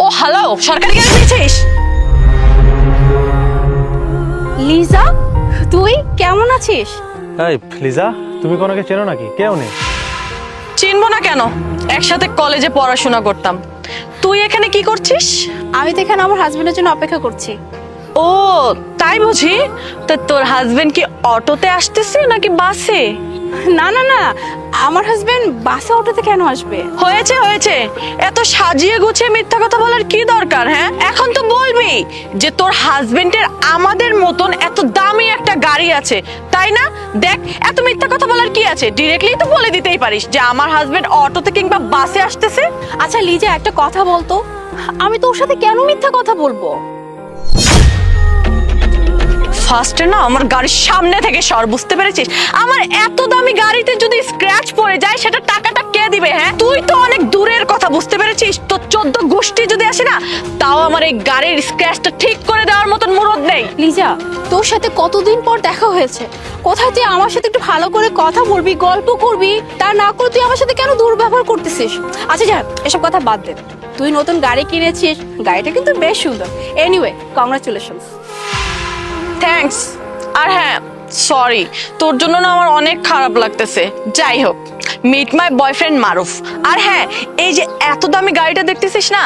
ও hello, সরকারি গাড়ি পেয়েছিস? লিজা, তুই কেমন আছিস? এই লিজা, তুমি কোনোকে চেনো নাকি? কেউ নেই। চিনবো না কেন, একসাথে কলেজে পড়াশোনা করতাম। তুই এখানে কি করছিস? আমি তো এখানে আমার হাজবেন্ডের জন্য অপেক্ষা করছি। ও তাই বুঝি। তা তোর হাজবেন্ড কি অটোতে আসতেছে নাকি বাসে? না না না, আমার হাজবেন্ড বাসে অটোতে কেন আসবে? হয়েছে হয়েছে, এত সাজিয়ে গুছিয়ে মিথ্যা কথা বলার কি দরকার? হ্যাঁ, এখন তো বলবি যে তোর হাজবেন্ডের আমাদের মতন এত দামি একটা গাড়ি আছে, তাই না? দেখ, এত মিথ্যা কথা বলার কি আছে? ডিরেক্টলি তো বলে দিতেই পারিস যে আমার হাজবেন্ড অটোতে কিংবা বাসে আসতেছে। আচ্ছা লিজা, একটা কথা বলতো, আমি তোর সাথে কেন মিথ্যা কথা বলবো? ফার্স্টে না আমার গাড়ির সামনে থেকে সর, বুঝতে পেরেছিস? আমার এত দামি গাড়িতে যদি স্ক্র্যাচ পড়ে যায় সেটা টাকাটা কে দিবে? হ্যাঁ, তুই তো অনেক দূরের কথা, বুঝতে পেরেছিস? তো 14 গোষ্ঠী যদি আসে না, তাও আমার এই গাড়ির স্ক্র্যাচটা ঠিক করে দেওয়ার মতন মুরদ নেই। লিজা, তোর সাথে কতদিন পর দেখা হয়েছে, কোথায় তুই আমার সাথে একটু ভালো করে কথা বলবি, গল্প করবি, তা না করে তুই আমার সাথে কেন দুর্ব্যবহার করতেছিস? আচ্ছা যা, এসব কথা বাদ দে। তুই নতুন গাড়ি কিনেছিস, গাড়িটা কিন্তু বেশ সুন্দর। Anyway, congratulations. থ্যাঙ্কস। আর হ্যাঁ, সরি, তোর জন্য না আমার অনেক খারাপ লাগতেছে। যাই হোক, মিট মাই বয়ফ্রেন্ড মারুফ। আর হ্যাঁ, এই যে এত দামি গাড়িটা দেখতেছিস না,